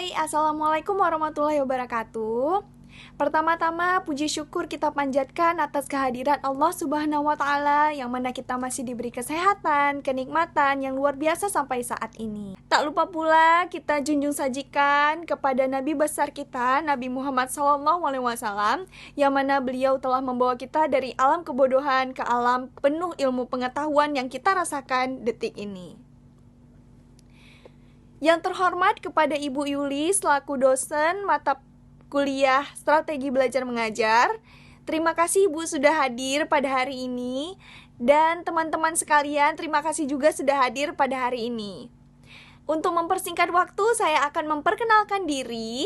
Hai, Assalamualaikum warahmatullahi wabarakatuh. Pertama-tama, puji syukur kita panjatkan atas kehadiran Allah Subhanahu wa Ta'ala, yang mana kita masih diberi kesehatan, kenikmatan yang luar biasa sampai saat ini. Tak lupa pula kita junjung sajikan kepada Nabi besar kita, Nabi Muhammad SAW, yang mana beliau telah membawa kita dari alam kebodohan ke alam penuh ilmu pengetahuan yang kita rasakan detik ini. Yang terhormat kepada Ibu Yuli selaku dosen mata kuliah Strategi Belajar Mengajar. Terima kasih Ibu sudah hadir pada hari ini. Dan teman-teman sekalian, terima kasih juga sudah hadir pada hari ini. Untuk mempersingkat waktu, saya akan memperkenalkan diri.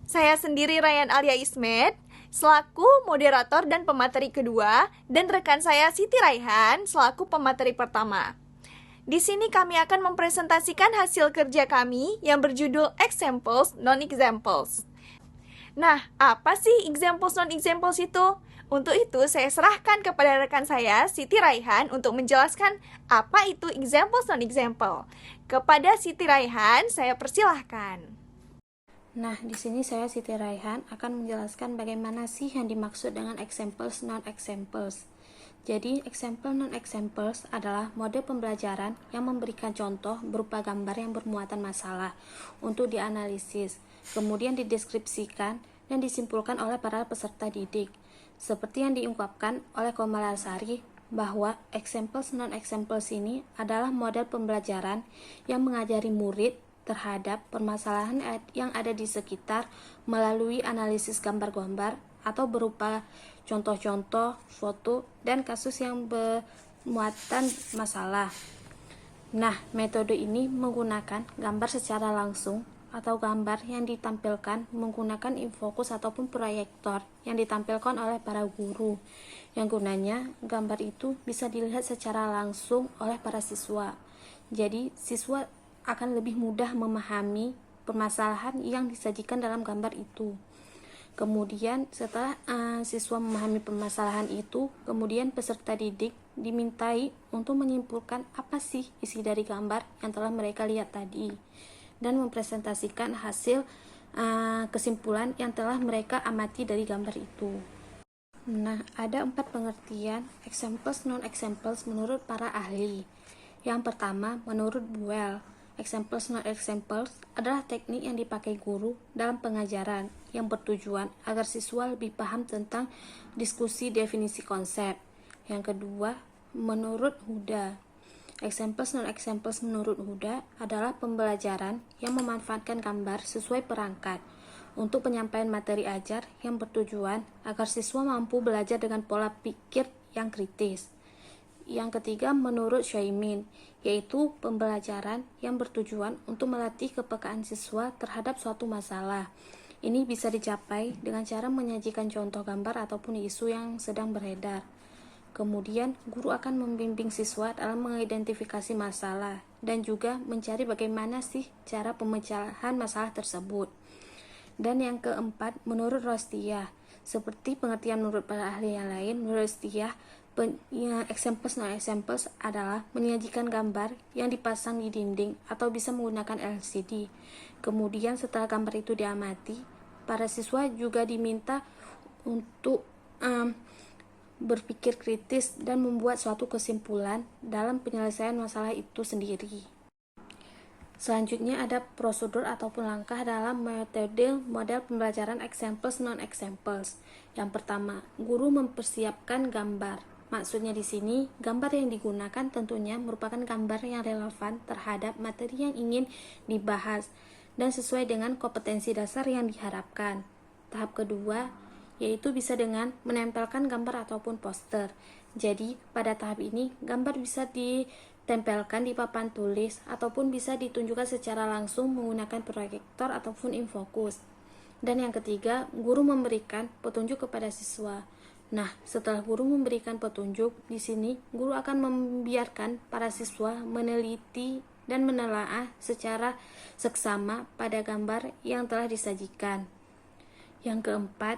Saya sendiri Rayyan Alia Ismet, selaku moderator dan pemateri kedua, dan rekan saya Siti Raihan selaku pemateri pertama. Di sini kami akan mempresentasikan hasil kerja kami yang berjudul Examples Non-Examples. Nah, apa sih examples non-examples itu? Untuk itu, saya serahkan kepada rekan saya, Siti Raihan, untuk menjelaskan apa itu examples non-example. Kepada Siti Raihan, saya persilahkan. Nah, di sini saya Siti Raihan akan menjelaskan bagaimana sih yang dimaksud dengan examples non-examples. Jadi, example non-examples adalah mode pembelajaran yang memberikan contoh berupa gambar yang bermuatan masalah untuk dianalisis, kemudian dideskripsikan dan disimpulkan oleh para peserta didik. Seperti yang diungkapkan oleh Komalasari, bahwa examples non-examples ini adalah model pembelajaran yang mengajari murid terhadap permasalahan yang ada di sekitar melalui analisis gambar-gambar atau berupa contoh-contoh, foto, dan kasus yang bermuatan masalah. Nah, metode ini menggunakan gambar secara langsung atau gambar yang ditampilkan menggunakan infokus ataupun proyektor yang ditampilkan oleh para guru. Yang gunanya, gambar itu bisa dilihat secara langsung oleh para siswa. Jadi, siswa akan lebih mudah memahami permasalahan yang disajikan dalam gambar itu. Kemudian setelah siswa memahami permasalahan itu, kemudian peserta didik dimintai untuk menyimpulkan apa sih isi dari gambar yang telah mereka lihat tadi dan mempresentasikan hasil kesimpulan yang telah mereka amati dari gambar itu. Nah, ada 4 pengertian examples non-examples menurut para ahli. Yang pertama, menurut Buell, examples non-examples adalah teknik yang dipakai guru dalam pengajaran yang bertujuan agar siswa lebih paham tentang diskusi definisi konsep. Yang kedua, menurut Huda, examples non-examples menurut Huda adalah pembelajaran yang memanfaatkan gambar sesuai perangkat untuk penyampaian materi ajar yang bertujuan agar siswa mampu belajar dengan pola pikir yang kritis. Yang ketiga, menurut Shaimin, yaitu pembelajaran yang bertujuan untuk melatih kepekaan siswa terhadap suatu masalah. Ini bisa dicapai dengan cara menyajikan contoh gambar ataupun isu yang sedang beredar. Kemudian, guru akan membimbing siswa dalam mengidentifikasi masalah dan juga mencari bagaimana sih cara pemecahan masalah tersebut. Dan yang keempat, menurut Rostiyah, seperti pengertian menurut para ahli yang lain, menurut Rostiyah, examples non-examples adalah menyajikan gambar yang dipasang di dinding atau bisa menggunakan LCD. Kemudian setelah gambar itu diamati, para siswa juga diminta untuk berpikir kritis dan membuat suatu kesimpulan dalam penyelesaian masalah itu sendiri. Selanjutnya ada prosedur ataupun langkah dalam metode model pembelajaran examples non-examples. Yang pertama, guru mempersiapkan gambar. Maksudnya di sini, gambar yang digunakan tentunya merupakan gambar yang relevan terhadap materi yang ingin dibahas dan sesuai dengan kompetensi dasar yang diharapkan. Tahap kedua, yaitu bisa dengan menempelkan gambar ataupun poster. Jadi, pada tahap ini, gambar bisa ditempelkan di papan tulis ataupun bisa ditunjukkan secara langsung menggunakan proyektor ataupun infokus. Dan yang ketiga, guru memberikan petunjuk kepada siswa. Nah, setelah guru memberikan petunjuk, di sini guru akan membiarkan para siswa meneliti dan menelaah secara seksama pada gambar yang telah disajikan. Yang keempat,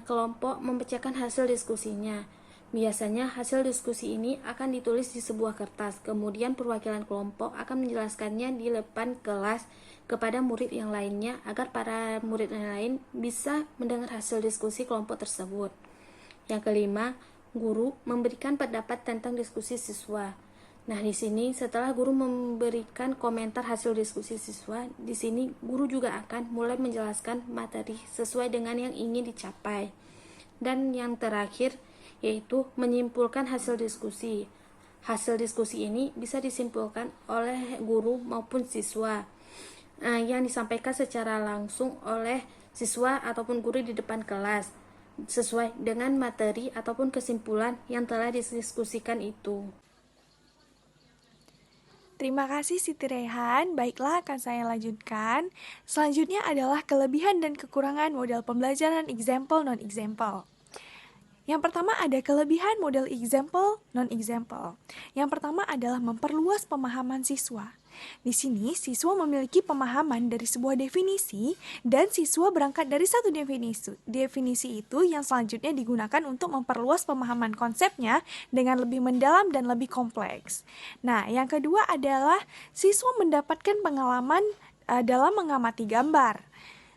kelompok memecahkan hasil diskusinya. Biasanya hasil diskusi ini akan ditulis di sebuah kertas, kemudian perwakilan kelompok akan menjelaskannya di depan kelas kepada murid yang lainnya agar para murid yang lain bisa mendengar hasil diskusi kelompok tersebut. Yang kelima, guru memberikan pendapat tentang diskusi siswa. Nah, di sini setelah guru memberikan komentar hasil diskusi siswa, di sini guru juga akan mulai menjelaskan materi sesuai dengan yang ingin dicapai. Dan yang terakhir yaitu menyimpulkan hasil diskusi. Hasil diskusi ini bisa disimpulkan oleh guru maupun siswa, yang disampaikan secara langsung oleh siswa ataupun guru di depan kelas, sesuai dengan materi ataupun kesimpulan yang telah didiskusikan itu. Terima kasih Siti Raihan. Baiklah, akan saya lanjutkan. Selanjutnya adalah kelebihan dan kekurangan model pembelajaran example non-example. Yang pertama ada kelebihan model example non-example. Yang pertama adalah memperluas pemahaman siswa. Di sini, siswa memiliki pemahaman dari sebuah definisi dan siswa berangkat dari satu definisi. Definisi itu yang selanjutnya digunakan untuk memperluas pemahaman konsepnya dengan lebih mendalam dan lebih kompleks. Nah, yang kedua adalah siswa mendapatkan pengalaman dalam mengamati gambar.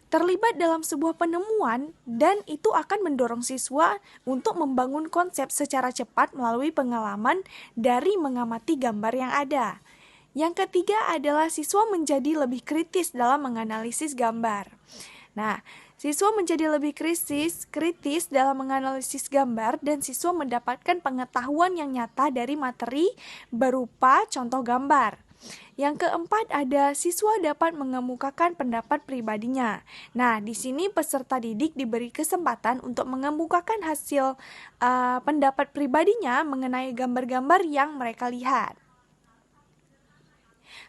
Terlibat dalam sebuah penemuan dan itu akan mendorong siswa untuk membangun konsep secara cepat melalui pengalaman dari mengamati gambar yang ada. Yang ketiga adalah siswa menjadi lebih kritis dalam menganalisis gambar. Nah, siswa menjadi lebih kritis dalam menganalisis gambar dan siswa mendapatkan pengetahuan yang nyata dari materi berupa contoh gambar. Yang keempat ada siswa dapat mengemukakan pendapat pribadinya. Nah, di sini peserta didik diberi kesempatan untuk mengemukakan hasil pendapat pribadinya mengenai gambar-gambar yang mereka lihat.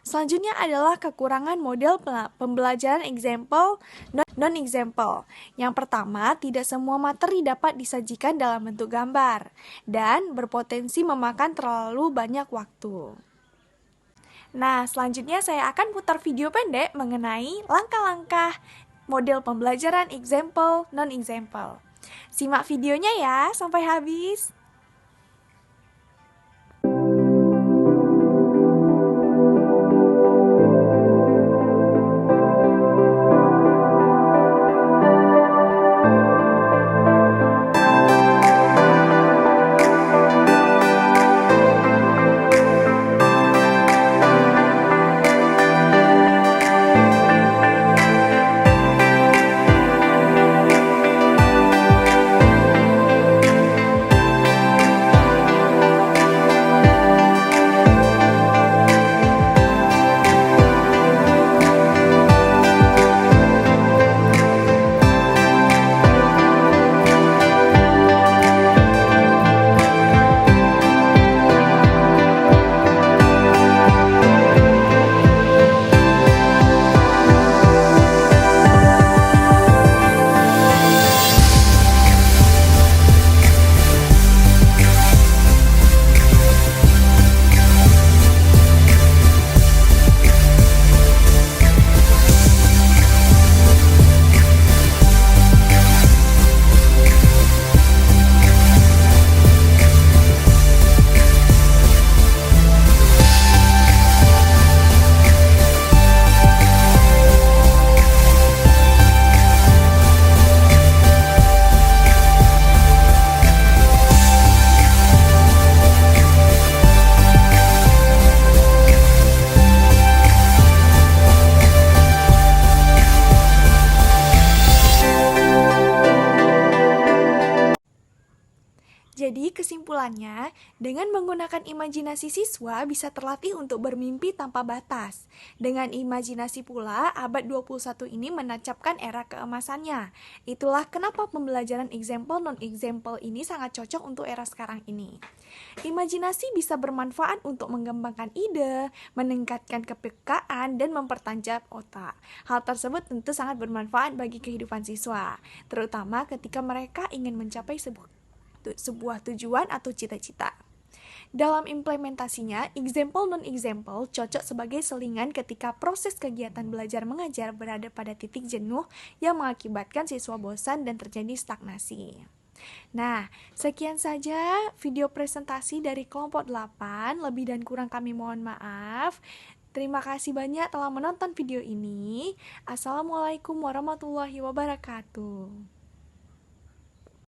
Selanjutnya adalah kekurangan model pembelajaran example non-example. Yang pertama, tidak semua materi dapat disajikan dalam bentuk gambar dan berpotensi memakan terlalu banyak waktu. Nah, selanjutnya saya akan putar video pendek mengenai langkah-langkah model pembelajaran example non-example. Simak videonya ya sampai habis. Jadi kesimpulannya, dengan menggunakan imajinasi siswa bisa terlatih untuk bermimpi tanpa batas. Dengan imajinasi pula, abad 21 ini menancapkan era keemasannya. Itulah kenapa pembelajaran example non-example ini sangat cocok untuk era sekarang ini. Imajinasi bisa bermanfaat untuk mengembangkan ide, meningkatkan kepekaan, dan mempertajam otak. Hal tersebut tentu sangat bermanfaat bagi kehidupan siswa, terutama ketika mereka ingin mencapai sebuah tujuan atau cita-cita. Dalam implementasinya, example non-example cocok sebagai selingan ketika proses kegiatan belajar mengajar berada pada titik jenuh yang mengakibatkan siswa bosan dan terjadi stagnasi. Nah, sekian saja video presentasi dari kelompok 8. Lebih dan kurang kami mohon maaf. Terima kasih banyak telah menonton video ini. Assalamualaikum warahmatullahi wabarakatuh.